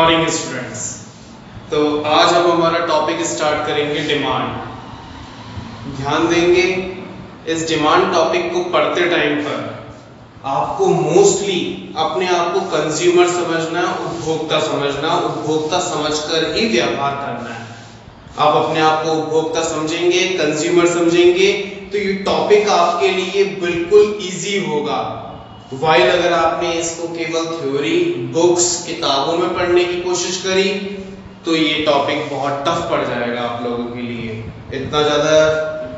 Morning students. तो आज हम हमारा टॉपिक स्टार्ट करेंगे डिमांड। ध्यान देंगे, इस डिमांड टॉपिक को पढ़ते टाइम पर आपको मोस्टली अपने आप को कंज्यूमर समझना, उपभोक्ता समझना, उपभोक्ता समझकर ही व्यवहार करना है। आप अपने आप को उपभोक्ता समझेंगे, कंज्यूमर समझेंगे तो ये टॉपिक आपके लिए बिल्कुल इजी होगा। वाइल अगर आपने इसको केवल थ्योरी बुक्स किताबों में पढ़ने की कोशिश करी तो ये टॉपिक बहुत टफ पड़ जाएगा आप लोगों के लिए। इतना ज़्यादा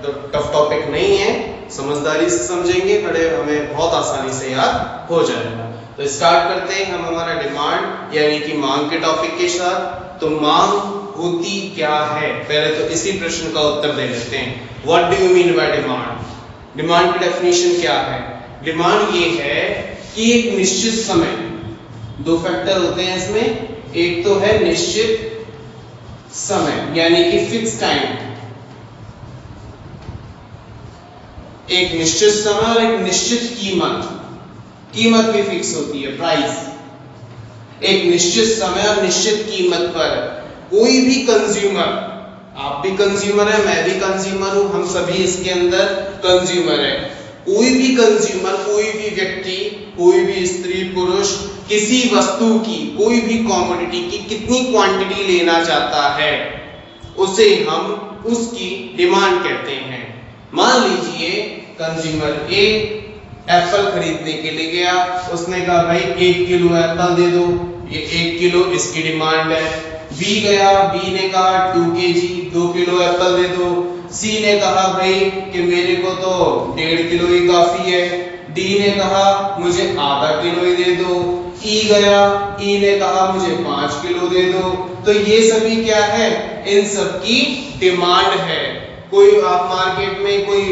टफ टॉपिक नहीं है, समझदारी से समझेंगे बड़े हमें बहुत आसानी से याद हो जाएगा। तो स्टार्ट करते हैं हम हमारा डिमांड यानी कि मांग के टॉपिक के साथ। तो मांग होती क्या है, पहले तो इसी प्रश्न का उत्तर दे लेते हैं। What do you mean by demand? Demand की डेफिनेशन क्या है? डिमांड ये है कि एक निश्चित समय, दो फैक्टर होते हैं इसमें, एक तो है निश्चित समय यानी कि फिक्स टाइम, एक निश्चित समय और एक निश्चित कीमत। कीमत भी फिक्स होती है, प्राइस। एक निश्चित समय और निश्चित कीमत पर कोई भी कंज्यूमर, आप भी कंज्यूमर है, मैं भी कंज्यूमर हूं, हम सभी इसके अंदर कंज्यूमर है। कोई भी कंज्यूमर, कोई भी व्यक्ति, कोई भी स्त्री पुरुष किसी वस्तु की, कोई भी कमोडिटी की कितनी क्वांटिटी लेना चाहता है उसे हम उसकी डिमांड कहते हैं। मान लीजिए कंज्यूमर ए एप्पल खरीदने के लिए गया, उसने कहा भाई 1 किलो एप्पल दे दो, ये 1 किलो इसकी डिमांड है। बी गया, बी ने कहा 2 केजी 2 किलो एप्पल दे दो। सी ने कहा भाई कि मेरे को तो 1.5 किलो ही काफी है। डी ने कहा मुझे आधा किलो ही दे दो। ई गया, ई ने कहा मुझे 5 किलो दे दो। तो ये सभी क्या है, इन सब की डिमांड है। कोई आप मार्केट में कोई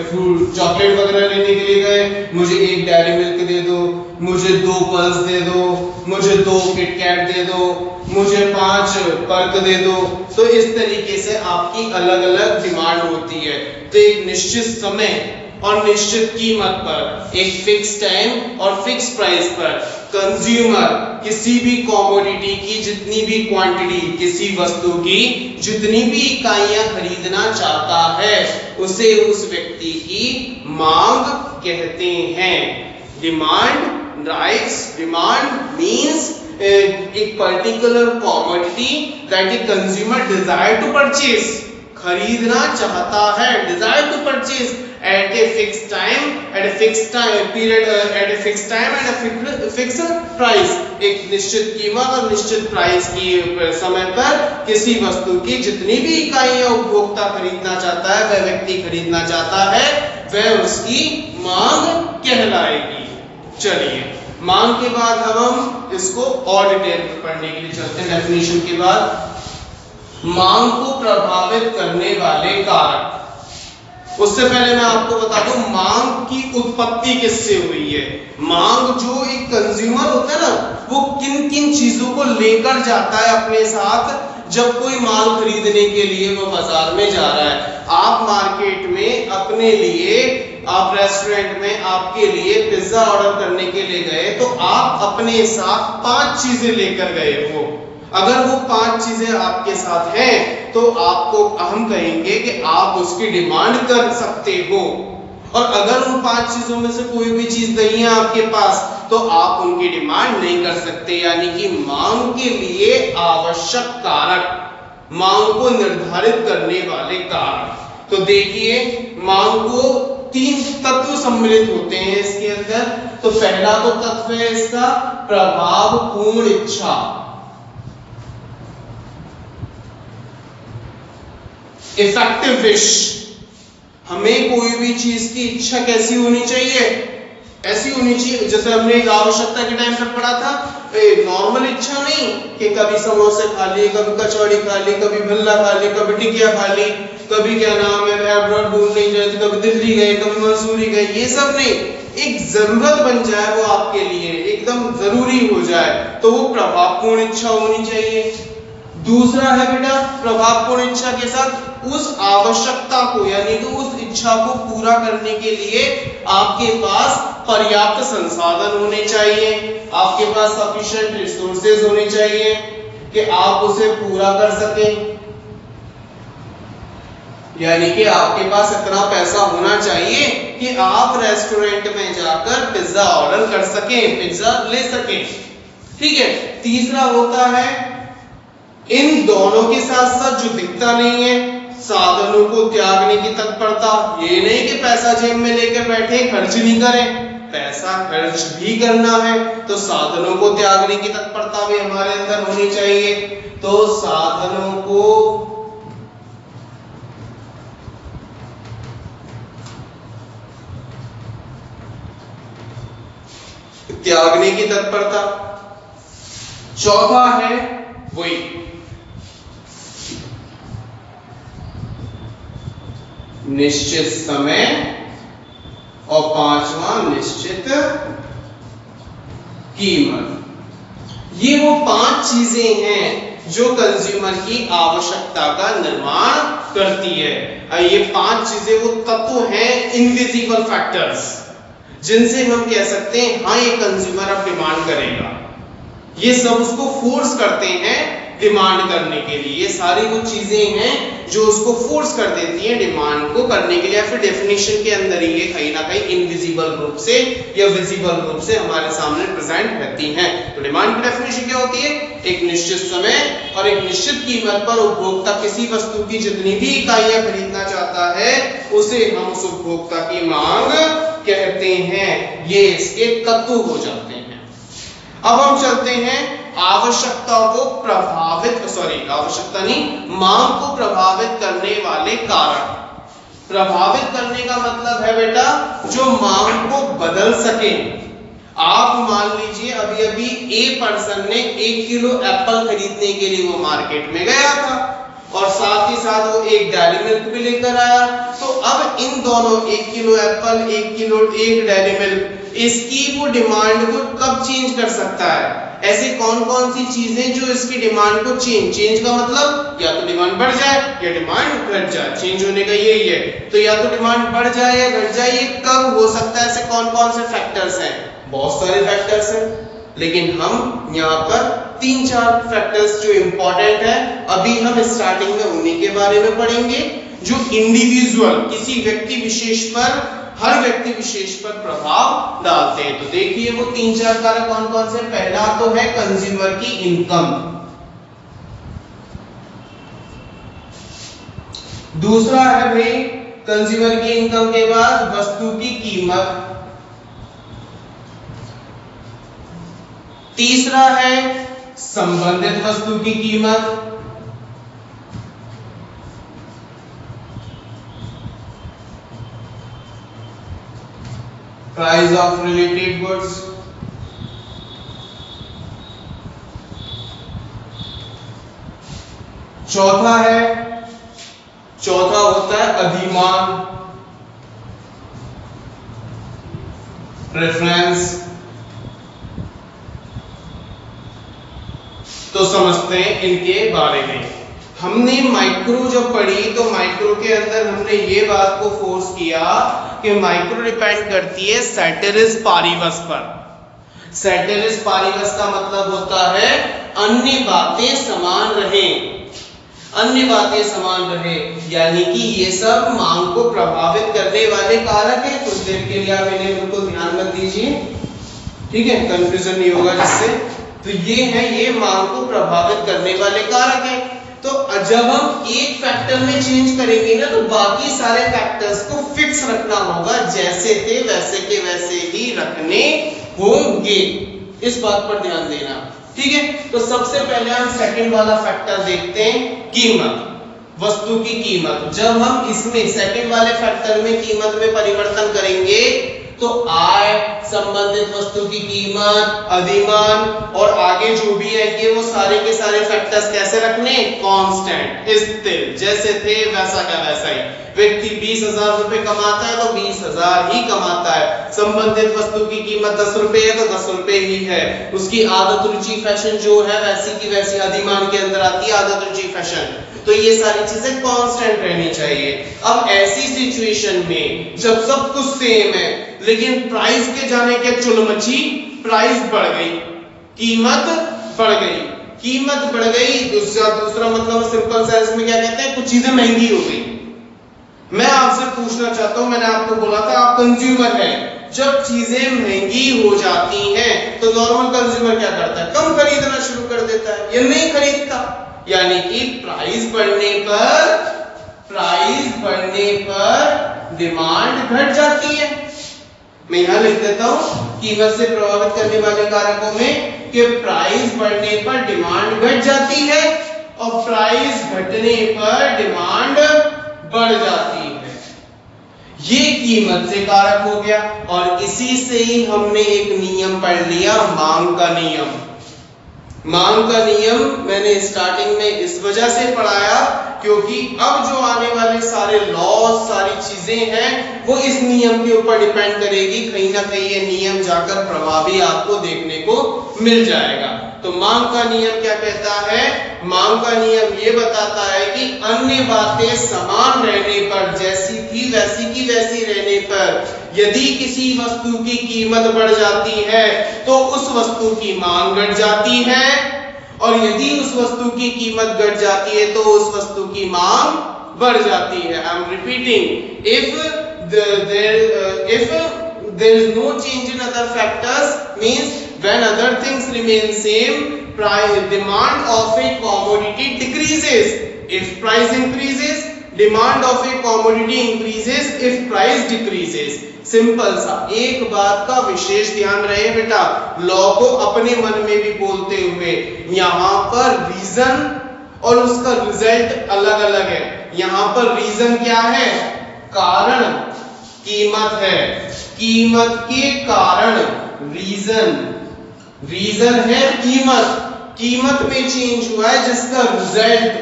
फ्रूट चॉकलेट वगैरह लेने के लिए गए, मुझे 1 डेयरी मिल्क दे दो, मुझे 2 पल्स दे दो, मुझे 2 किटकैट दे दो, मुझे 5 पर्क दे दो। तो इस तरीके से आपकी अलग अलग डिमांड होती है। तो एक निश्चित समय और निश्चित कीमत पर, एक फिक्स टाइम और फिक्स प्राइस पर कंज्यूमर किसी भी कमोडिटी की जितनी भी क्वांटिटी, किसी वस्तु की जितनी भी इकाइयां खरीदना चाहता है उसे उस व्यक्ति की मांग कहते हैं। Demand rights, demand means a particular commodity that a consumer desire to purchase, खरीदना चाहता है, desire to purchase at a fixed time, at a fixed time period, at a fixed time and a fixed price, एक निश्चित कीमत और निश्चित price की समय पर किसी वस्तु की जितनी भी इकाइयां उपभोक्ता खरीदना चाहता है, वह व्यक्ति खरीदना चाहता है, वह उसकी मांग कहलाएगी। चलिए मांग के बाद अब हम इसको और डिटेल में पढ़ने के लिए चलते हैं। डेफिनेशन के बाद मांग को प्रभावित करने वाले कारक। उससे पहले मैं आपको बता दूं मांग की उत्पत्ति किससे हुई है। मांग जो एक कंज्यूमर होता है ना, वो किन किन चीजों को लेकर जाता है अपने साथ जब कोई माल खरीदने के लिए वो बाजार में जा रहा है। आप मार्केट में अपने लिए, आप रेस्टोरेंट में आपके लिए पिज्जा ऑर्डर करने के लिए गए तो आप अपने साथ 5 चीजें लेकर गए हो। अगर वो 5 चीजें आपके साथ हैं तो आपको हम कहेंगे कि आप उसकी डिमांड कर सकते हो। और अगर उन 5 चीजों में से कोई भी चीज नहीं है आपके पास तो आप उनकी डिमांड नहीं कर सकते। यानी कि मांग के लिए आवश्यक कारक, मांग को निर्धारित करने वाले कारक। तो देखिए मांग को 3 तत्व सम्मिलित होते हैं इसके अंदर। तो पहला तो तत्व है इसका प्रभावपूर्ण इच्छा। इफेक्टिव विश, हमें कोई भी चीज की इच्छा कैसी होनी चाहिए, ऐसी होनी चाहिए जैसे हमने एक आवश्यकता के टाइम पर पढ़ा था, नॉर्मल इच्छा नहीं कि कभी समोसे खा लिए, कभी कचौड़ी खा ली, कभी भल्ला खा ली, कभी टिकिया खा ली, कभी क्या नाम है अब्रॉड घूमने गए, कभी दिल्ली गए, कभी मसूरी गए, ये सब नहीं। एक जरूरत बन जाए वो आपके लिए, एकदम जरूरी हो जाए, तो वो प्रभावपूर्ण इच्छा होनी चाहिए। दूसरा है बेटा प्रभावपूर्ण इच्छा के साथ उस आवश्यकता को यानी कि उस इच्छा को पूरा करने के लिए आपके पास पर्याप्त संसाधन होने चाहिए, आपके पास सफिशिएंट रिसोर्सेज होने चाहिए। कि आप उसे पूरा कर सकें, यानी कि आपके पास इतना पैसा होना चाहिए कि आप रेस्टोरेंट में जाकर पिज्जा ऑर्डर कर सकें, पिज्जा ले सकें। ठीक है। तीसरा होता है इन दोनों के साथ साथ जो दिखता नहीं है, साधनों को त्यागने की तत्परता। ये नहीं कि पैसा जेब में लेकर बैठे खर्च नहीं करें, पैसा खर्च भी करना है तो साधनों को त्यागने की तत्परता भी हमारे अंदर होनी चाहिए। तो साधनों को त्यागने की तत्परता। चौथा है वही निश्चित समय और पांचवा निश्चित कीमत। ये वो 5 चीजें हैं जो कंज्यूमर की आवश्यकता का निर्माण करती है। ये 5 चीजें वो तत्व हैं, इनविजिबल फैक्टर्स, जिनसे हम कह सकते हैं हाँ ये कंज्यूमर अब डिमांड करेगा। ये सब उसको फोर्स करते हैं डिमांड करने के लिए। ये सारी वो चीजें हैं जो उसको फोर्स कर देती हैं डिमांड को करने के लिए, या फिर डेफिनेशन के अंदर ही ये कहीं ना कहीं इनविजिबल रूप से या विजिबल रूप से हमारे सामने प्रेजेंट रहती हैं। तो डिमांड की डेफिनेशन क्या होती है? एक निश्चित समय और एक निश्चित कीमत पर उपभोक्ता किसी वस्तु की जितनी भी इकाइयां खरीदना चाहता है उसे हम उस उपभोक्ता की मांग कहते हैं। ये इसके तत्व हो जाते हैं। अब हम चलते हैं आवश्यकता को प्रभावित आवश्यकता नहीं, मांग को प्रभावित करने वाले कारक। प्रभावित करने का मतलब है बेटा जो मांग को बदल सके। आप मान लीजिए अभी अभी ए पर्सन ने 1 किलो एप्पल खरीदने के लिए वो मार्केट में गया था और साथ ही साथ वो एक डेयरी मिल्क भी लेकर आया। तो अब इन दोनों 1 किलो एप्पल, 1 डेयरी मिल्क, इसकी वो डिमांड को कब चेंज कर सकता है? ऐसी कौन कौन सी चीजें जो इसकी डिमांड को चेंज का मतलब या तो डिमांड बढ़ जाए या डिमांड घट जाए। चेंज होने का यही है। तो या तो डिमांड बढ़ जाए या घट जाए, ये कब हो सकता है? ऐसे कौन कौन से फैक्टर्स हैं? बहुत सारे फैक्टर्स हैं, लेकिन हम यहाँ पर 3-4 फैक्टर्स जो इंपॉर्टेंट है अभी हम स्टार्टिंग में उन्हीं के बारे में पढ़ेंगे, जो इंडिविजुअल किसी व्यक्ति विशेष पर, हर व्यक्ति विशेष पर प्रभाव डालते हैं। तो देखिए वो 3-4 कारक कौन कौन से। पहला तो है कंज्यूमर की इनकम, दूसरा है भाई कंज्यूमर की इनकम के बाद वस्तु की कीमत, तीसरा है संबंधित वस्तु की कीमत, प्राइस ऑफ रिलेटेड गुड्स, चौथा होता है अधिमान, प्रेफरेंस। तो समझते हैं इनके बारे में। हमने माइक्रो जब पढ़ी तो माइक्रो के अंदर हमने ये बात को फोर्स किया कि माइक्रो डिपेंड करती है सेटेरिस पारिवस पर। सेटेरिस पारिवस का मतलब होता है अन्य बातें समान रहें, अन्य बातें समान रहे, यानी कि ये सब मांग को प्रभावित करने वाले कारक है। कुछ देर के लिए आप इन्हें बिल्कुल ध्यान रख दीजिए, ठीक है, कंफ्यूजन नहीं होगा जिससे। तो ये मांग को प्रभावित करने वाले कारक है। तो जब हम एक फैक्टर में चेंज करेंगे ना तो बाकी सारे फैक्टर्स को फिक्स रखना होगा, जैसे थे वैसे के वैसे ही रखने होंगे। इस बात पर ध्यान देना, ठीक है। तो सबसे पहले हम सेकंड वाला फैक्टर देखते हैं, कीमत, वस्तु की कीमत। जब हम इसमें सेकंड वाले फैक्टर में कीमत में परिवर्तन करेंगे तो आय, संबंधित वस्तु की कीमत, अधिमान और आगे जो भी है ये वो सारे के सारे फैक्टर्स कैसे रखने? कांस्टेंट, स्थिर, जैसे थे वैसा का वैसा ही। व्यक्ति 20,000 रुपए कमाता है तो 20,000 ही कमाता है। संबंधित वस्तु की कीमत 10 रुपए है तो 10 रुपए ही है। उसकी आदत रुचि फैशन जो है वैसी की वैसी अधिमान के अंदर आती है, आदत रुचि फैशन। तो ये सारी चीजें कांस्टेंट रहनी चाहिए। अब ऐसी सिचुएशन में जब सब कुछ सेम है लेकिन प्राइस के जाने के चुलमची, प्राइस बढ़ गई, कीमत बढ़ गई, कीमत बढ़ गई, दूसरा मतलब सिंपल सेंस में क्या कहते हैं, कुछ चीजें महंगी हो गई। मैं आपसे पूछना चाहता हूं, मैंने आपको बोला था आप कंज्यूमर हैं, जब चीजें महंगी हो जाती हैं तो नॉर्मल कंज्यूमर क्या करता है, कम खरीदना शुरू कर देता है या नहीं खरीदता, यानी कि प्राइस बढ़ने पर डिमांड घट जाती है। मैं यहां लिख देता हूं कीमत से प्रभावित करने वाले कारकों में कि प्राइस बढ़ने पर डिमांड घट जाती है और प्राइस घटने पर डिमांड बढ़ जाती है। ये कीमत से कारक हो गया और इसी से ही हमने एक नियम पढ़ लिया, मांग का नियम। मांग का नियम मैंने स्टार्टिंग में इस वजह से पढ़ाया क्योंकि अब जो आने वाले सारे लॉज, सारी चीजें हैं वो इस नियम के ऊपर डिपेंड करेगी। कहीं ना कहीं ये नियम जाकर प्रभावी आपको देखने को मिल जाएगा। तो मांग का नियम क्या कहता है, मांग का नियम ये बताता है कि अन्य बातें समान रहने पर, जैसी थी वैसी की वैसी रहने पर, यदि किसी वस्तु की कीमत बढ़ जाती है तो उस वस्तु की मांग घट जाती है और यदि उस वस्तु की कीमत घट जाती है तो उस वस्तु की मांग बढ़ जाती है। I am repeating, if there is no change in other factors means when other things remain same, demand of a commodity decreases if price increases, demand of a commodity increases if price decreases। Simple सा, एक बात का विशेष ध्यान रहे बेटा, law को अपने मन में भी बोलते हुए, यहाँ पर रीजन और उसका रिजल्ट अलग अलग है। यहाँ पर रीजन क्या है, कारण, कीमत है, कीमत के कारण रीजन है कीमत, कीमत में चेंज हुआ है जिसका रिजल्ट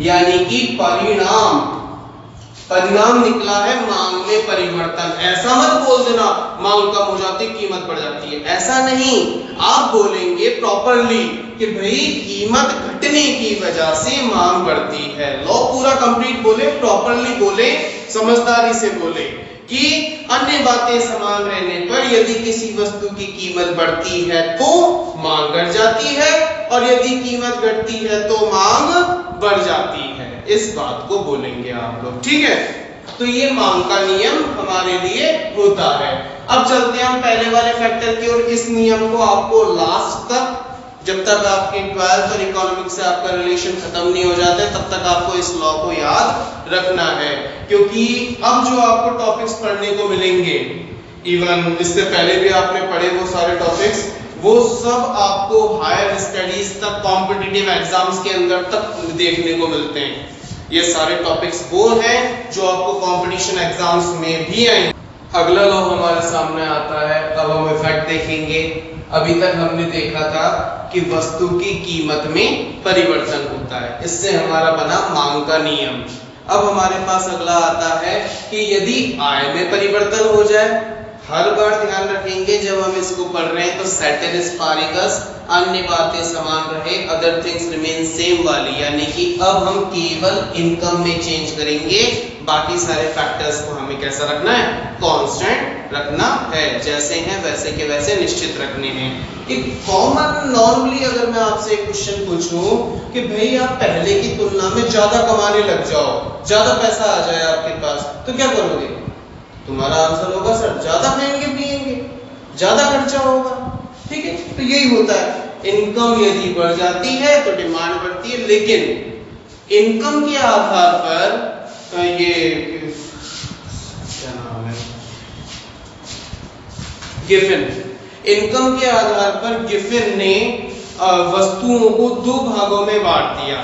यानी कि परिणाम निकला है मांग में परिवर्तन। ऐसा मत बोल देना मांग कम हो जाती कीमत बढ़ जाती है, ऐसा नहीं। आप बोलेंगे प्रॉपरली कि भाई कीमत घटने की वजह से मांग बढ़ती है। लॉ पूरा कंप्लीट बोले, प्रॉपरली बोले, समझदारी से बोले कि अन्य बातें समान रहने पर यदि किसी वस्तु की कीमत बढ़ती है तो मांग घट जाती है और यदि कीमत घटती है तो मांग बढ़ जाती है। इस बात को बोलेंगे आप लोग, ठीक है। तो ये मांग का नियम हमारे लिए होता है। अब चलते हैं हम पहले वाले फैक्टर की ओर। इस नियम को आपको लास्ट तक, जब तक आपके 12th और इकोनॉमिक्स से आपका रिलेशन खत्म नहीं हो जाता है तब तक आपको इस लॉ को याद रखना है, क्योंकि अब जो आपको टॉपिक्स पढ़ने को मिलेंगे, इवन इससे पहले भी आपने पढ़े वो सारे टॉपिक्स, वो सब आपको हायर स्टडीज तक, कॉम्पिटिटिव एग्जाम्स के अंदर तक देखने को मिलते हैं। ये सारे टॉपिक्स वो हैं जो आपको कंपटीशन एग्जाम्स में भी आएंगे। अगला लॉ हमारे सामने आता है, अब हम इफेक्ट देखेंगे। अभी तक हमने देखा था कि वस्तु की कीमत में परिवर्तन होता है, इससे हमारा बना मांग का नियम। अब हमारे पास अगला आता है कि यदि आय में परिवर्तन हो जाए, हर बार ध्यान रखेंगे जब हम इसको पढ़ रहे हैं तो सेटेरिस पारिकस, अन्य बातें समान रहे, अदर थिंग्स रिमेन सेम वाली, यानी कि अब हम केवल इनकम में चेंज करेंगे, बाकी सारे फैक्टर्स को हमें कैसा रखना है, कांस्टेंट रखना है, जैसे हैं वैसे के वैसे निश्चित रखने हैं। एक कॉमन नॉर्मली अगर मैं आपसे एक क्वेश्चन पूछूं कि भाई आप पहले की तुलना में ज्यादा कमाने लग जाओ, ज्यादा पैसा आ जाए आपके पास, तो क्या करोगे? तुम्हारा आंसर होगा सर ज्यादा खाएंगे पिएंगे, ज्यादा खर्चा होगा, ठीक है। तो यही होता है, इनकम यदि बढ़ जाती है तो डिमांड बढ़ती है, लेकिन इनकम के आधार पर ये क्या नाम है, गिफिन, इनकम के आधार पर गिफिन ने वस्तुओं को दो भागों में बांट दिया।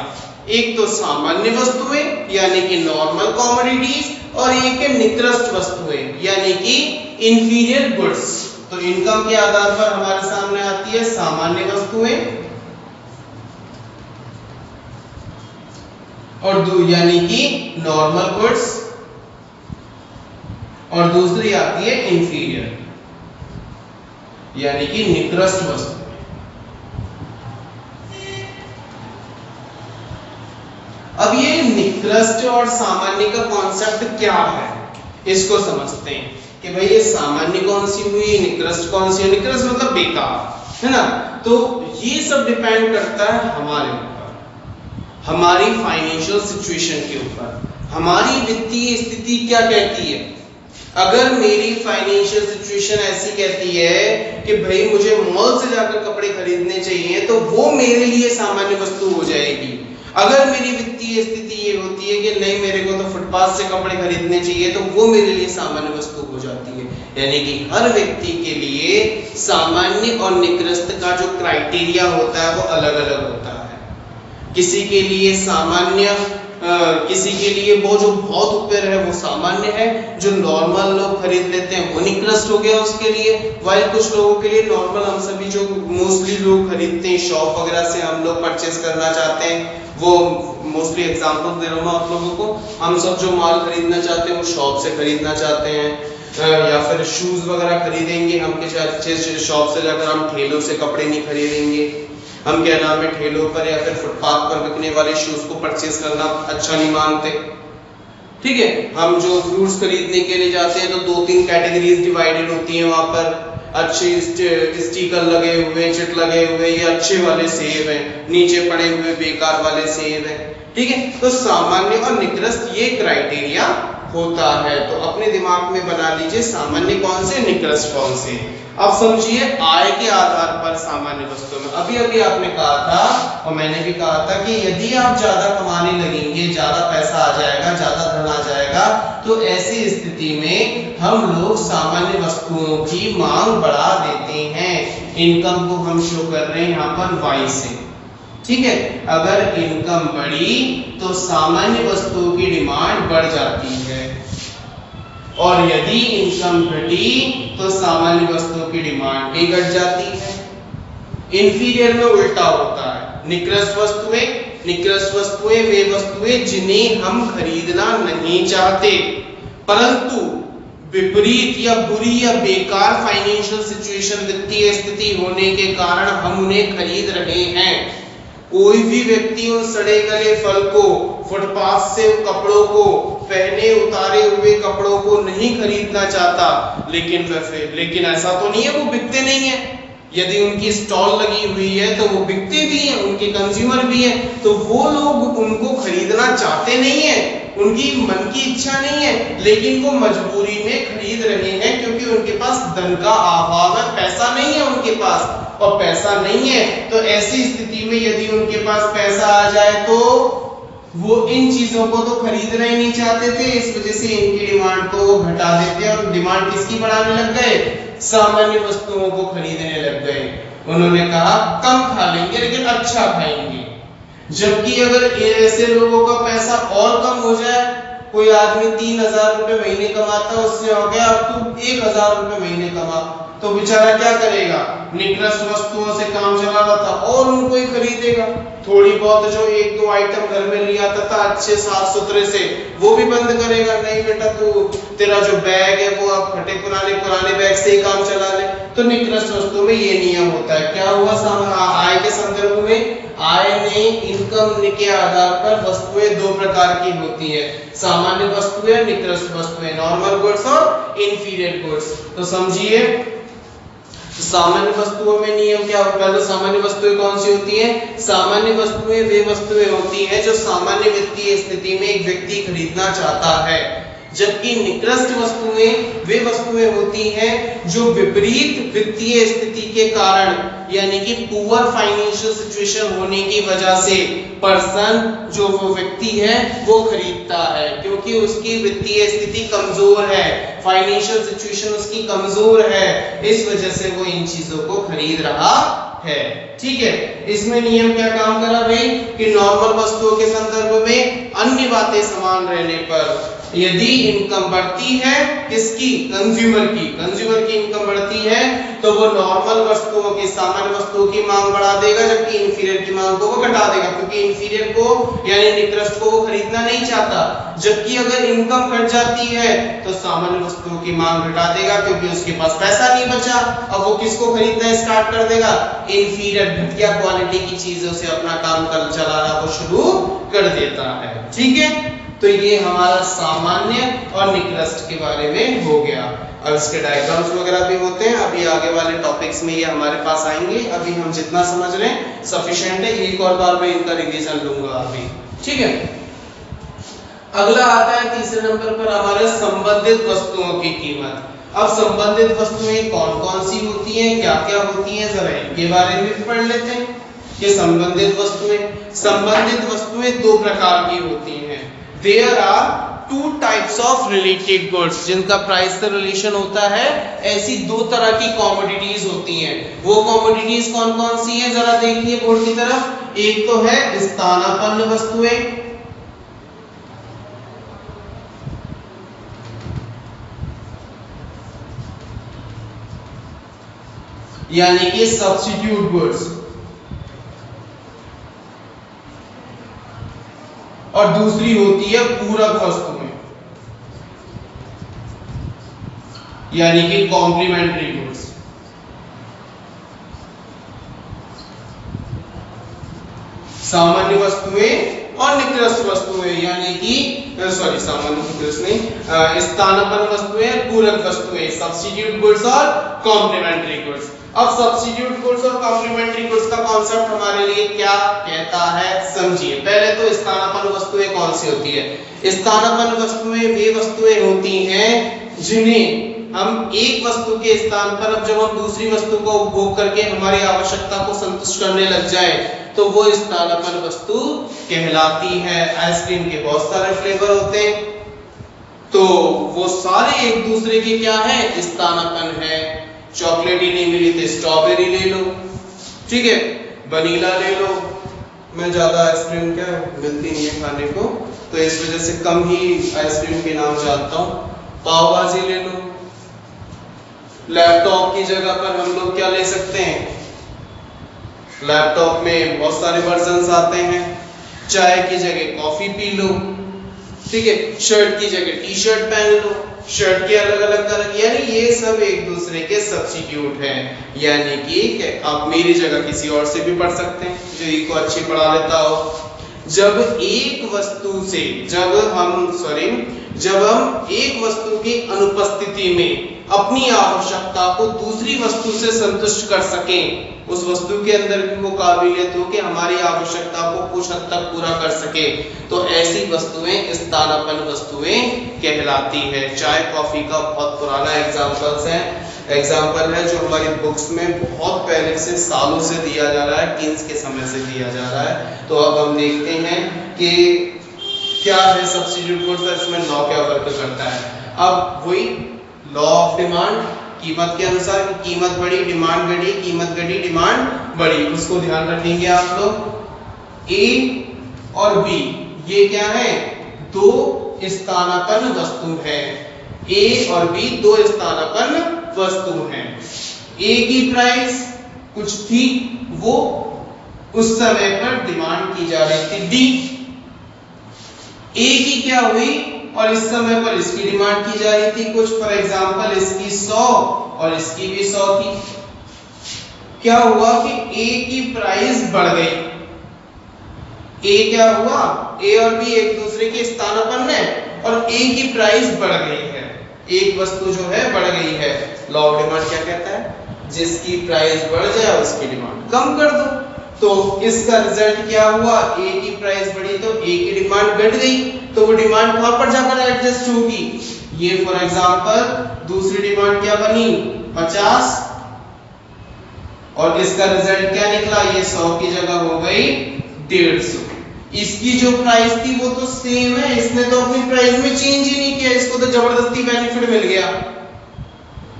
एक तो सामान्य वस्तुएं यानी कि नॉर्मल कमोडिटीज, और एक है निकृष्ट वस्तुएं यानी कि इंफीरियर गुड्स। तो इनकम के आधार पर हमारे सामने आती है सामान्य वस्तुएं और यानी कि नॉर्मल गुड्स, और दूसरी आती है इंफीरियर यानी कि निकृष्ट वस्तु। अब ये निकृष्ट और सामान्य का कॉन्सेप्ट क्या है, इसको समझते हैं कि भाई ये सामान्य कौन सी हुई, निकृष्ट कौन सी है। निकृष्ट मतलब बेकार, है ना। तो ये सब डिपेंड करता है हमारे ऊपर, हमारी फाइनेंशियल सिचुएशन के ऊपर, हमारी वित्तीय स्थिति क्या कहती है। अगर मेरी फाइनेंशियल सिचुएशन ऐसी कहती है कि भाई मुझे मॉल से जाकर कपड़े खरीदने चाहिए, तो वो मेरे लिए सामान्य वस्तु हो जाएगी। अगर मेरी वित्तीय स्थिति ये होती है कि नहीं, मेरे को तो फुटपाथ से कपड़े खरीदने चाहिए, तो वो मेरे लिए सामान्य वस्तु हो जाती है। यानी कि हर व्यक्ति के लिए सामान्य और निकृष्ट का जो क्राइटेरिया होता है वो अलग अलग होता है। किसी के लिए सामान्य, किसी के लिए वो जो बहुत ऊपर है वो सामान्य है, जो नॉर्मल लोग खरीद लेते हैं वो निकृष्ट हो गया उसके लिए। वाइल कुछ लोगों के लिए नॉर्मल, हम सभी जो मोस्टली लोग खरीदते हैं शॉप वगैरह से हम लोग परचेस करना चाहते हैं, वो मोस्टली एग्जांपल दे रहा हूँ मैं आप लोगों को, हम सब जो माल खरीदना चाहते हैं वो शॉप से खरीदना चाहते हैं, या फिर शूज वगैरह खरीदेंगे हम किसी अच्छे शॉप से जाकर, हम ठेलों से कपड़े नहीं खरीदेंगे। हम क्या नाम है ठेलों पर या फिर फुटपाथ पर बिकने वाले शूज को परचेस करना अच्छा नहीं मानते। ठीक है, हम जो फ्रूट्स खरीदने के लिए जाते हैं तो 2-3 कैटेगरीज डिवाइडेड होती हैं वहां पर, अच्छे स्टिकर लगे हुए, चिट लगे हुए, ये अच्छे वाले सेब हैं, नीचे पड़े हुए बेकार वाले सेब हैं। ठीक है, तो सामान्य और निकृष्ट ये क्राइटेरिया होता है। तो अपने दिमाग में बना लीजिए सामान्य कौन से, निकृष्ट कौन से। अब समझिए आय के आधार पर सामान्य वस्तु में, अभी अभी आपने कहा था और मैंने भी कहा था कि यदि आप ज्यादा कमाने लगेंगे, ज्यादा पैसा आ जाएगा, ज्यादा धन आ जाएगा, तो ऐसी स्थिति में हम लोग सामान्य वस्तुओं की मांग बढ़ा देते हैं। इनकम को हम शो कर रहे हैं यहाँ पर Y से। ठीक है, अगर इनकम बढ़ी तो सामान्य वस्तुओं की डिमांड बढ़ जाती है, और यदि इनकम घटी तो सामान्य वस्तुओं की डिमांड भी घट जाती है। इंफीरियर में उल्टा होता है। निकृष्ट वस्तुएं वे वस्तुएं जिन्हें हम खरीदना नहीं चाहते, परंतु विपरीत या बुरी या बेकार फाइनेंशियल सिचुएशन, वित्तीय स्थिति होने के कारण हम उन्हें खरीद रहे हैं। कोई भी व्यक्ति उन सड़े गले फल को, फुटपाथ से कपड़ों को, पहने उतारे हुए कपड़ों को नहीं खरीदना चाहता, लेकिन ऐसा तो नहीं है वो बिकते नहीं है। यदि उनकी स्टॉल लगी हुई है तो वो बिकते भी हैं, उनके कंज्यूमर भी हैं, तो वो लोग उनको खरीदना चाहते नहीं है, उनकी मन की इच्छा नहीं है, लेकिन वो मजबूरी में खरीद रहे हैं क्योंकि उनके पास धन का अभाव है, पैसा नहीं है उनके पास। और पैसा नहीं है तो ऐसी स्थिति में यदि उनके पास पैसा आ जाए तो वो इन चीजों को तो खरीदना ही नहीं चाहते थे, इस वजह से इनकी डिमांड को वो घटा देते हैं और डिमांड किसकी बढ़ाने लग गए, सामान्य वस्तुओं को खरीदने लग गए। उन्होंने कहा कम खा लेंगे लेकिन अच्छा खाएंगे। जबकि अगर ऐसे लोगों का पैसा और कम हो जाए, कोई आदमी 3000 रुपए महीने कमाता है, उससे हो गया अब तू 1000 रुपए महीने कमा, तो बेचारा क्या करेगा, निकृष्ट वस्तुओं से काम चला रहा था और उनको ही खरीदेगा। थोड़ी बहुत जो 1-2 आइटम घर में ले आता था अच्छे साफ सुथरे से, वो भी बंद करेगा। नहीं बेटा, तू तेरा जो बैग है वो अब फटे पुराने बैग से ही काम चला ले। तो निकृष्ट वस्तु में ये नियम होता है। क्या हुआ आय के संदर्भ में, आय ने इनकम के आधार पर वस्तुएं 2 प्रकार की होती है, सामान्य वस्तुएं, निकृष्ट वस्तुएं, नॉर्मल गुड्स और इंफीरियर गुड्स। तो समझिए सामान्य वस्तुओं में नियम क्या होता है। तो सामान्य वस्तुएं कौन सी होती हैं, सामान्य वस्तुएं वे वस्तुएं होती हैं जो सामान्य वित्तीय स्थिति में एक व्यक्ति खरीदना चाहता है, जबकि निकृष्ट वस्तुएं वे वस्तुएं होती हैं जो विपरीत वित्तीय स्थिति के कारण, यानी कि पुअर फाइनेंशियल सिचुएशन होने की वजह से पर्सन, जो वो व्यक्ति है, वो खरीदता है क्योंकि उसकी वित्तीय स्थिति कमजोर है, फाइनेंशियल सिचुएशन उसकी कमजोर है, इस वजह से वो इन चीजों को खरीद रहा है। ठीक है, इसमें नियम क्या काम करा भाई कि नॉर्मल वस्तुओं के संदर्भ में अन्य बातें समान रहने पर यदि इनकम बढ़ती है, किसकी, कंज्यूमर की इनकम बढ़ती है तो वो नॉर्मल वस्तुओं की, सामान्य वस्तुओं की मांग बढ़ा देगा, जबकि इंफीरियर की मांग को वो घटा देगा क्योंकि इंफीरियर को यानी निकृष्ट को वो खरीदना नहीं चाहता। जबकि अगर इनकम घट जाती है तो सामान्य वस्तुओं की मांग घटा देगा क्योंकि उसके पास पैसा नहीं बचा, अब वो किसको खरीदना स्टार्ट कर देगा, इंफीरियर घटिया क्वालिटी की चीजों से अपना काम चलाना वो शुरू कर देता है। ठीक है, तो ये हमारा सामान्य और निकृष्ट के बारे में हो गया। अब इसके डायग्राम्स वगैरह भी होते हैं, अभी आगे वाले टॉपिक्स में ये हमारे पास आएंगे। अभी हम जितना समझ रहे हैं सफिशिएंट है, एक और बार मैं इनका रिवीजन लूंगा अभी, ठीक है। अगला आता है तीसरे नंबर पर हमारे संबंधित वस्तुओं की कीमत। अब संबंधित वस्तुएं कौन कौन सी होती हैं, क्या क्या होती हैं, जरा इनके बारे में भी पढ़ लेते हैं कि संबंधित वस्तुएं दो प्रकार की होती हैं। There are two types of related goods जिनका प्राइस से रिलेशन होता है। ऐसी दो तरह की कमोडिटीज होती हैं। वो कमोडिटीज कौन कौन सी हैं, जरा देखिए बोर्ड की तरफ। एक तो है स्थानापन्न वस्तुएं, यानी कि सब्स्टिट्यूट गुड्स, और दूसरी होती है पूरक वस्तुएं, यानी कि कॉम्प्लीमेंट्री गुड्स। सामान्य वस्तुएं और निकृष्ट वस्तुएं, यानी कि सामान्य निकृष्ट नहीं, स्थानापन्न वस्तुएं, पूरक वस्तुएं, सब्स्टिट्यूट गुड्स और कॉम्प्लीमेंट्री गुड्स। अब सब्स्टिट्यूट गुड्स और कॉम्प्लीमेंट्री गुड्स का कॉन्सेप्ट हमारे लिए क्या कहता है, समझिए। पहले तो स्थानापन्न वस्तुएं कौन सी होती है। स्थानापन्न वस्तुएं वे वस्तुएं होती हैं जिन्हें हम एक वस्तु के स्थान पर अब जब हम दूसरी वस्तु को उपभोग करके हमारी आवश्यकता को संतुष्ट करने लग जाए तो वो स्थानापन्न वस्तु कहलाती है। आइसक्रीम के बहुत सारे फ्लेवर होते हैं, तो वो सारे एक दूसरे के क्या है, स्थानापन्न है। चॉकलेट ही नहीं मिली तो स्ट्रॉबेरी ले लो, ठीक है, वनीला ले लो। मैं ज्यादा आइसक्रीम क्या मिलती नहीं है खाने को, तो इस वजह से कम ही आइसक्रीम के नाम जानता हूँ। पाव भाजी ले लो। लैपटॉप की जगह पर हम लोग क्या ले सकते हैं, लैपटॉप में बहुत सारे वर्जन्स आते हैं। चाय की जगह कॉफी पी लो, ठीक है। शर्ट की जगह टी शर्ट पहन लो, शर्ट के अलग अलग कलर, यानी ये सब एक दूसरे के सब्स्टिट्यूट हैं। यानी कि आप मेरी जगह किसी और से भी पढ़ सकते हैं जो इको अच्छी पढ़ा लेता हो। जब हम एक वस्तु की अनुपस्थिति में अपनी आवश्यकता को दूसरी वस्तु से संतुष्ट कर सकें, उस वस्तु के अंदर भी वो काबिलियत हो कि हमारी आवश्यकता को कुछ हद तक पूरा कर सके, तो ऐसी वस्तुएं स्थानापन्न वस्तुएं कहलाती है। चाय कॉफी का बहुत पुराना एग्जाम्पल है जो हमारी बुक्स में बहुत पहले से सालों से दिया जा रहा है, किन्स के समय से दिया जा रहा है। तो अब हम देखते हैं कि क्या है सब्स्टिट्यूट गुड्स, इसमें लॉ क्या वर्क करता है। अब वही लॉ ऑफ डिमांड, कीमत के अनुसार कीमत बढ़ी डिमांड घटी, कीमत घटी डिमांड बढ़ी, उसको ध्यान रखेंगे आप लोग। ए और बी ये क्या है, दो स्थानापन्न वस्तु है। ए और बी दो स्थानापन्न वस्तु हैं। ए की प्राइस कुछ थी, वो उस समय पर डिमांड की जा रही थी डी। ए की क्या हुई और इस समय पर इसकी डिमांड की जा रही थी कुछ, फॉर एग्जांपल इसकी 100 और इसकी भी 100 थी। क्या हुआ कि ए की प्राइस बढ़ गई। ए क्या हुआ, ए और बी एक दूसरे के स्थानापन्न है और ए की प्राइस बढ़ गई है। एक वस्तु जो है बढ़ गई है। लॉ ऑफ डिमांड क्या कहता है, जिसकी प्राइस बढ़ जाए उसकी डिमांड कम कर दो। तो इसका रिजल्ट क्या हुआ, ए की प्राइस बढ़ी तो ए की डिमांड घट गई, तो वो डिमांड कहां पर जाकर एडजस्ट होगी। ये फॉर एग्जांपल दूसरी डिमांड क्या बनी 50 और इसका रिजल्ट क्या निकला, ये 100 की जगह हो गई 150। इसकी जो प्राइस थी वो तो सेम है, इसने तो अपनी प्राइस में चेंज ही नहीं किया, इसको तो जबरदस्ती बेनिफिट मिल गया,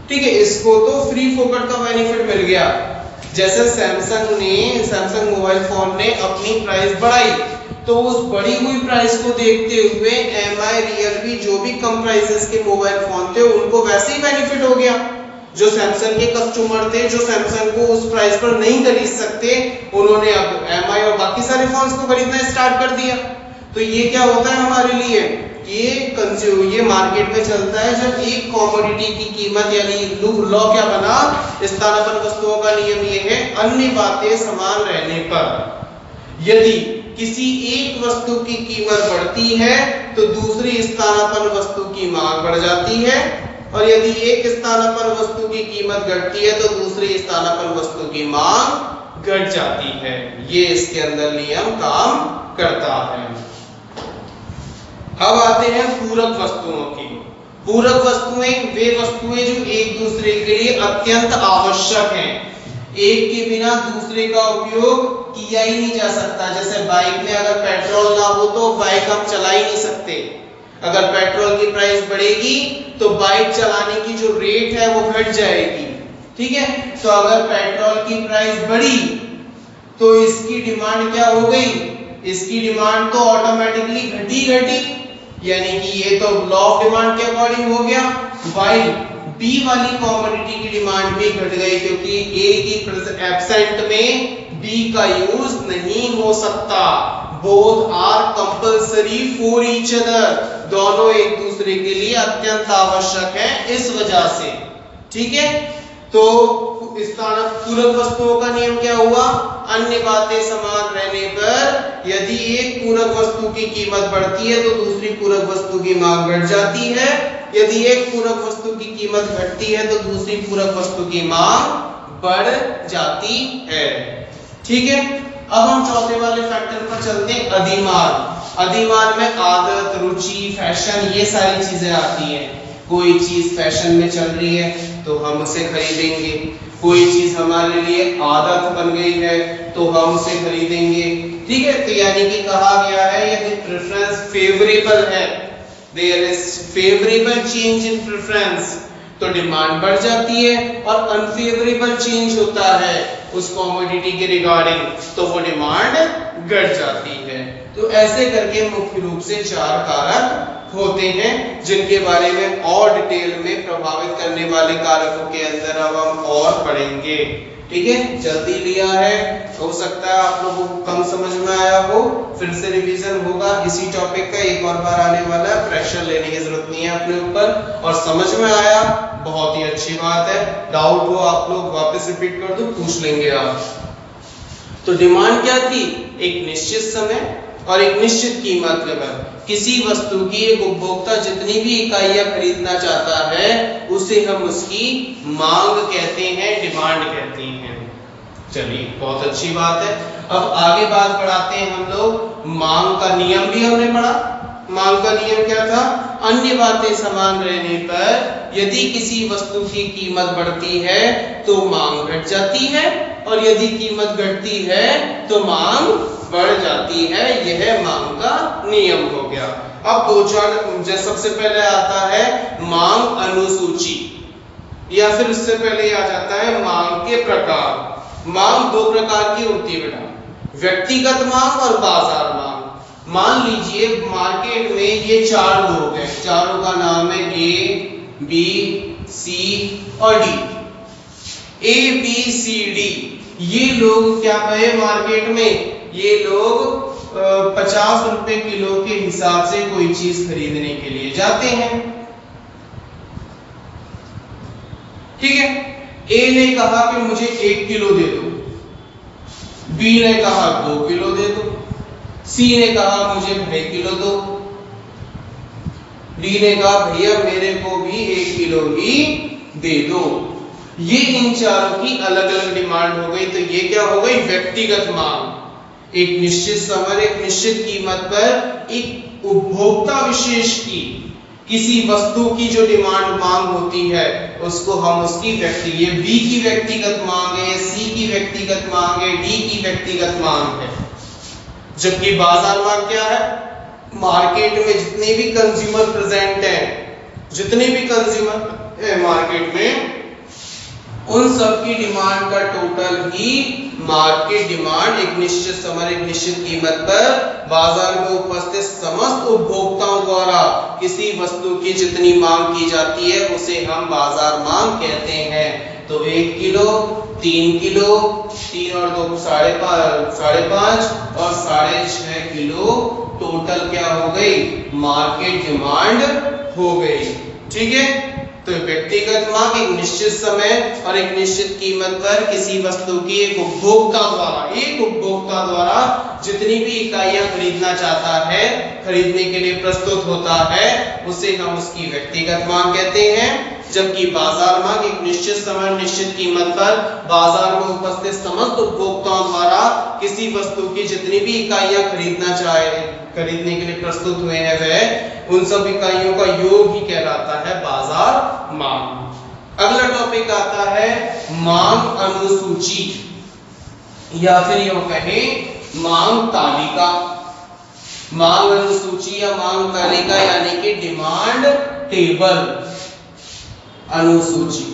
ठीक है, इसको तो फ्री फोकट का बेनिफिट मिल गया। जैसे सैमसंग मोबाइल फोन ने अपनी प्राइस बढ़ाई, तो उस बढ़ी हुई प्राइस को देखते हुए MI, Realme जो भी कम प्राइसेस के मोबाइल फोन थे उनको वैसे ही बेनिफिट हो गया। जो सैमसंग के कस्टमर थे, जो सैमसंग को उस प्राइस पर नहीं खरीद सकते, उन्होंने अब MI और बाकी सारे फोन्स को खरीदना स्टार्ट कर दिया। तो ये क्या होता है हमारे लिए, ये मार्केट में चलता है जब एक कमोडिटी की कीमत, यानी लॉ क्या बना, स्थानापन्न वस्तुओं का नियम ये है, अन्य बातें समान रहने पर यदि किसी एक वस्तु की कीमत बढ़ती है तो दूसरी स्थानापन्न वस्तु की मांग बढ़ जाती है, और यदि एक स्थानापन्न वस्तु की कीमत घटती है तो दूसरी स्थानापन्न वस्तु की मांग घट जाती है। ये इसके अंदर नियम काम करता है। अब आते हैं पूरक वस्तुओं की। पूरक वस्तुएं वे वस्तुएं जो एक दूसरे के लिए अत्यंत आवश्यक हैं, एक के बिना दूसरे का उपयोग किया ही नहीं जा सकता। जैसे बाइक में अगर पेट्रोल ना हो तो बाइक हम चला ही नहीं सकते। अगर पेट्रोल की प्राइस बढ़ेगी तो बाइक चलाने की जो रेट है वो घट जाएगी। ठीक है, तो अगर पेट्रोल की प्राइस बढ़ी तो इसकी डिमांड क्या हो गई, इसकी डिमांड तो ऑटोमेटिकली घटी, यानी कि ये तो लॉ ऑफ डिमांड के अकॉर्डिंग हो गया। वाइल बी वाली कमोडिटी की डिमांड भी घट गई, क्योंकि ए की एब्सेंट में बी का यूज नहीं हो सकता। Both are compulsory for each other, दोनों एक दूसरे के लिए अत्यंत आवश्यक है इस वजह से। ठीक है, तो पूरक वस्तुओं का नियम क्या हुआ, अन्य बातें समान रहने पर यदि एक पूरक वस्तु की कीमत बढ़ती है तो दूसरी पूरक वस्तु की मांग घट जाती है, यदि एक पूरक वस्तु की कीमत घटती है तो दूसरी पूरक वस्तु की मांग बढ़ जाती है। ठीक है, अब हम चौथे वाले फैक्टर पर चलते हैं, अधिमान। अधिमान में आदत, रुचि, फैशन, ये सारी चीजें आती हैं। कोई चीज फैशन में चल रही है तो हम उसे खरीदेंगे, कोई चीज हमारे लिए आदत बन गई है तो हम उसे खरीदेंगे। ठीक है, तो यानी कि कहा गया है यदि प्रेफरेंस फेवरेबल है, there is favourable change in preference, तो डिमांड बढ़ जाती है, और अनफेवरेबल चेंज होता है उस कमोडिटी के रिगार्डिंग तो वो डिमांड घट जाती है। तो ऐसे करके मुख्य रूप से 4 कारक होते हैं जिनके बारे में और डिटेल में प्रभावित करने वाले कारकों के अंदर अब हम और पढ़ेंगे। ठीक है, जल्दी लिया है, हो सकता है आप लोगों को कम समझ में आया हो, फिर से रिवीजन होगा इसी टॉपिक का, एक और बार आने वाला है, प्रेशर लेने की जरूरत नहीं है अपने ऊपर। और समझ में आया बहुत ही अच्छी बात है, डाउट हो आप लोग वापस रिपीट कर दो, पूछ लेंगे आप। तो डिमांड क्या थी, एक निश्चित समय और एक निश्चित कीमत पर किसी वस्तु की एक उपभोक्ता जितनी भी इकाइयां खरीदना चाहता है उसे हम उसकी मांग कहते हैं, डिमांड कहते हैं। चलिए, बहुत अच्छी बात है। अब आगे बात बढ़ाते हैं हम लोग, मांग का नियम भी हमने पढ़ा। मांग का नियम क्या था, अन्य बातें समान रहने पर यदि किसी वस्तु की कीमत बढ़ती है तो मांग घट जाती है, और यदि कीमत घटती है तो मांग बढ़ जाती है। यह मांग का नियम हो गया। अब 2-4 सबसे पहले आता है मांग अनुसूची, या फिर उससे पहले आ जाता है मांग के प्रकार। मांग 2 प्रकार की होती है बेटा, व्यक्तिगत मांग और बाजार मांग। मान लीजिए मार्केट में ये 4 लोग हैं, चारों का नाम है ए, बी, सी और डी। ए, बी, सी, डी, ये लोग क्या कहे मार्केट में, ये लोग 50 रुपए किलो के हिसाब से कोई चीज खरीदने के लिए जाते हैं। ठीक है, ए ने कहा कि मुझे 1 किलो दे दो, बी ने कहा 2 किलो दे दो, सी ने कहा मुझे 2 किलो दो, डी ने कहा भैया मेरे को भी 1 किलो ही दे दो। ये इन चारों की अलग अलग डिमांड हो गई। तो ये क्या हो गई, व्यक्तिगत मांग। एक निश्चित समय, एक निश्चित कीमत पर एक उपभोक्ता विशेष की किसी वस्तु की जो डिमांड मांग होती है उसको हम उसकी ये बी की व्यक्तिगत मांग है, सी की व्यक्तिगत मांग है, डी की व्यक्तिगत मांग है। जबकि बाजार मांग क्या है, मार्केट में जितने भी कंज्यूमर प्रेजेंट हैं, जितने भी कंज्यूमर है मार्केट में, उन सब की डिमांड का टोटल ही मार्केट डिमांड एक निश्चित समय, एक निश्चित कीमत पर बाजार में उपस्थित समस्त उपभोक्ताओं द्वारा किसी वस्तु की जितनी मांग की जाती है उसे हम बाजार मांग कहते हैं। तो 1 किलो, 3 किलो, 3 और 2 5.5 और 6.5 किलो टोटल क्या हो गई, मार्केट डिमांड हो गई। ठीक है, तो व्यक्तिगत मांग एक निश्चित समय और एक निश्चित कीमत पर किसी वस्तु की एक उपभोक्ता द्वारा जितनी भी इकाइयां खरीदना चाहता है, खरीदने के लिए प्रस्तुत होता है, उसे हम उसकी व्यक्तिगत मांग कहते हैं। जबकि बाजार मांग एक निश्चित समय निश्चित कीमत पर बाजार में उपस्थित समस्त उपभोक्ताओं द्वारा किसी वस्तु की जितनी भी इकाइयां खरीदने के लिए प्रस्तुत हुए हैं, वह उन सब इकाइयों का योग ही कहलाता है बाजार मांग। अगला टॉपिक आता है मांग अनुसूची या फिर यूं कहें मांग तालिका। मांग अनुसूची या मांग तालिका यानी कि डिमांड टेबल अनुसूची।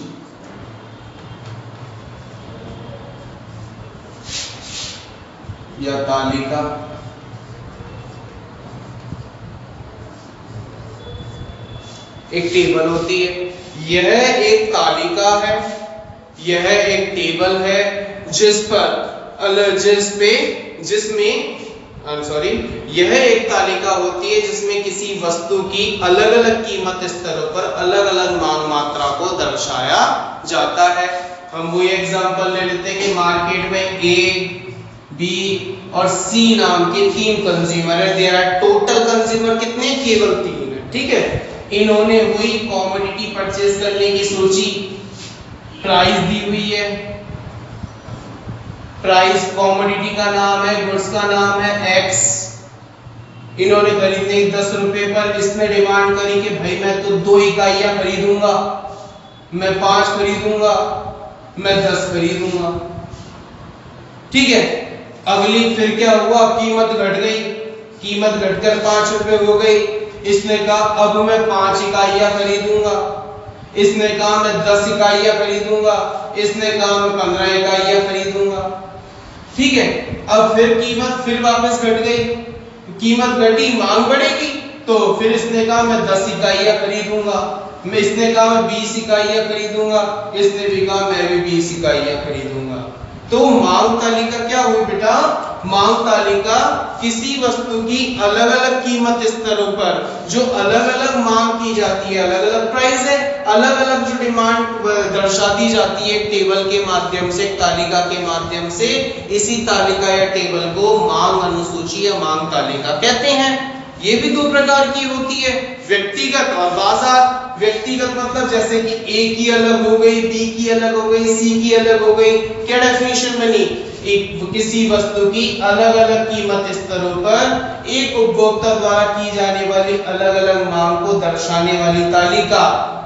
या तालिका एक टेबल होती है, यह एक तालिका है, यह एक टेबल है यह एक तालिका होती है जिसमें किसी वस्तु की अलग अलग कीमत स्तरों पर अलग अलग मांग मात्रा को दर्शाया जाता है। हम वो एग्जांपल ले लेते हैं कि मार्केट में ए, बी और सी नाम के 3 कंज्यूमर है। देयर आर टोटल कंज्यूमर कितने? केवल 3 है। ठीक है, इन्होंने हुई कॉमोडिटी परचेज करने की सोची, प्राइस दी हुई है, प्राइस कॉमोडिटी का नाम है, गुड्स का नाम है एक्स। इन्होंने खरीदने 10 रुपए पर, इसने डिमांड करी कि भाई मैं तो 2 इकाइयां खरीदूंगा, मैं 5 खरीदूंगा, मैं 10 खरीदूंगा। ठीक है, अगली फिर क्या हुआ, कीमत घट गई, कीमत घटकर 5 रुपए हो गई। इसने कहा अब मैं 5 इकाइयां खरीदूंगा, इसने कहा मैं 10 इकाइयां खरीदूंगा, इसने कहा मैं 15 इकाइयां खरीदूंगा। ठीक है, अब फिर कीमत फिर वापस घट गई, कीमत घटी, मांग बढ़ेगी, तो फिर इसने कहा मैं 10 इकाइयां खरीदूंगा, इसने कहा मैं 20 इकाइयां खरीदूंगा, इसने भी कहा मैं भी 20 इकाइयां खरीदूंगा। तो मांग तालिका क्या हुई बेटा? मांग तालिका किसी वस्तु की अलग अलग कीमत स्तरों पर जो अलग अलग मांग की जाती है, अलग अलग प्राइस है, अलग अलग जो डिमांड दर्शाती जाती है टेबल के माध्यम से, तालिका के माध्यम से, इसी तालिका या टेबल को मांग अनुसूची या मांग तालिका कहते हैं। ये भी 2 प्रकार की होती है, व्यक्तिगत और बाजार। व्यक्तिगत मतलब जैसे कि ए की अलग हो गई, बी की अलग हो गई, सी की अलग हो गई। क्या डेफिनेशन बनी? एक किसी वस्तु की अलग अलग कीमत स्तरों पर एक उपभोक्ता द्वारा की जाने वाली अलग अलग मांग को दर्शाने वाली तालिका,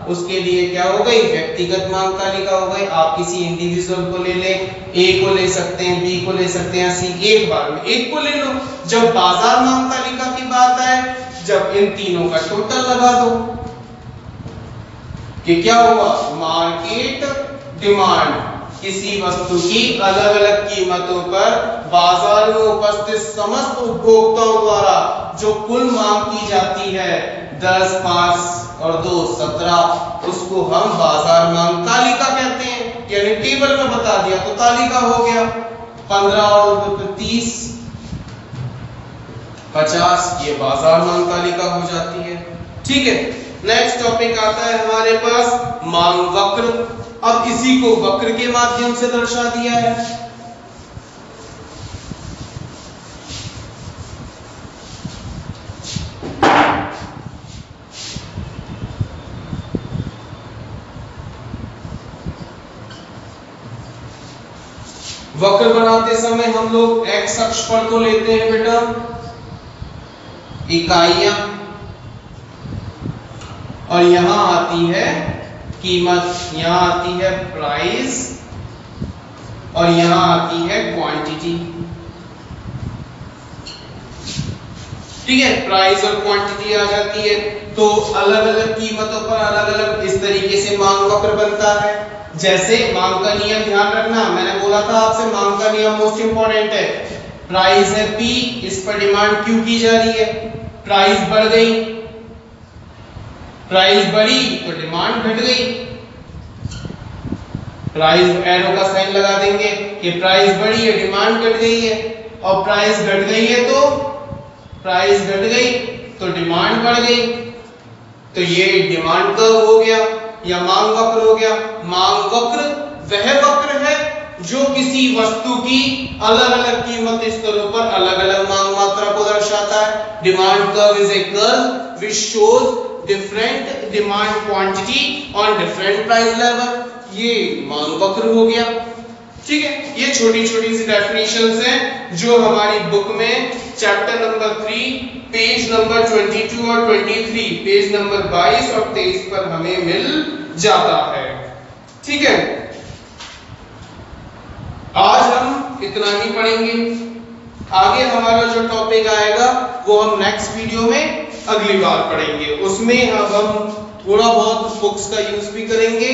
उसके लिए क्या हो गई? व्यक्तिगत मांग तालिका हो गई। आप किसी इंडिविजुअल को ले लें, ए को ले सकते हैं, बी को ले सकते हैं, सी, एक बार में एक को ले लो। जब बाजार मांग तालिका की बात आए, जब इन तीनों का टोटल लगा दो कि क्या हुआ, मार्केट डिमांड किसी वस्तु की अलग अलग कीमतों पर बाजार में उपस्थित समस्त उपभोक्ताओं द्वारा जो कुल मांग की जाती है 10, 5 और 2 17, उसको हम बाजार मांग तालिका कहते हैं। यानी टेबल में बता दिया तो तालिका हो गया। 15 और 30 50 ये बाजार मांग तालिका हो जाती है। ठीक है, नेक्स्ट टॉपिक आता है हमारे पास मांग वक्र। अब इसी को वक्र के माध्यम से दर्शा दिया है। वक्र बनाते समय हम लोग एक्स अक्ष पर तो लेते हैं बेटा इकाइयां, और यहां आती है कीमत, यहां आती है प्राइस, और यहां आती है क्वांटिटी। ठीक है, प्राइस और क्वांटिटी आ जाती है। तो अलग अलग कीमतों पर अलग अलग इस तरीके से मांग वक्र बनता है। जैसे मांग का नियम ध्यान रखना, मैंने बोला था आपसे मांग का नियम मोस्ट इंपॉर्टेंट है। प्राइस है P, इस पर डिमांड Q की जा रही है, प्राइस बढ़ गई, प्राइस बढ़ी तो डिमांड घट गई। प्राइस एरो का साइन लगा देंगे कि प्राइस बढ़ी है, डिमांड घट गई है, और प्राइस घट गई है तो प्राइस घट गई तो डिमांड बढ़ गई। तो ये डिमांड कर्व हो गया या मांग वक्र हो गया। मांग वक्र वह वक्र है जो किसी वस्तु की अलग अलग कीमत स्तरों पर अलग अलग मांग मात्रा को दर्शाता है। Demand curve is a curve which shows different demand quantity on different price level. ये मांग वक्र हो गया। ठीक है, ये छोटी छोटी सी डेफिनेशंस हैं जो हमारी बुक में चैप्टर नंबर 3 पेज नंबर 22 और 23, पेज नंबर 22 और 23 पर हमें मिल जाता है। ठीक है, आज हम इतना ही पढ़ेंगे। आगे हमारा जो टॉपिक आएगा वो हम नेक्स्ट वीडियो में अगली बार पढ़ेंगे। उसमें हम थोड़ा बहुत बुक्स का यूज भी करेंगे,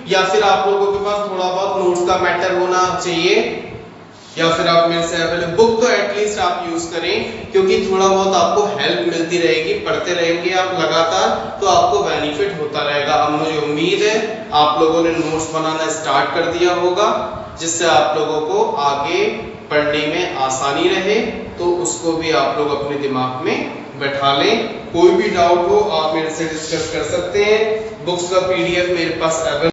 या फिर आप लोगों के पास थोड़ा बहुत नोट्स का मैटर होना चाहिए, या फिर आप मेरे से पहले बुक तो एटलीस्ट आप यूज करें, क्योंकि थोड़ा बहुत आपको हेल्प मिलती रहेगी। पढ़ते रहेंगे आप लगातार तो आपको बेनिफिट होता रहेगा। अब मुझे उम्मीद है आप लोगों ने नोट्स बनाना स्टार्ट कर दिया होगा, जिससे आप लोगों को आगे पढ़ने में आसानी रहे। तो उसको भी आप लोग अपने दिमाग में बैठा लें। कोई भी डाउट हो आप मेरे से डिस्कस कर सकते हैं। बुक्स का PDF मेरे पास अवेलेबल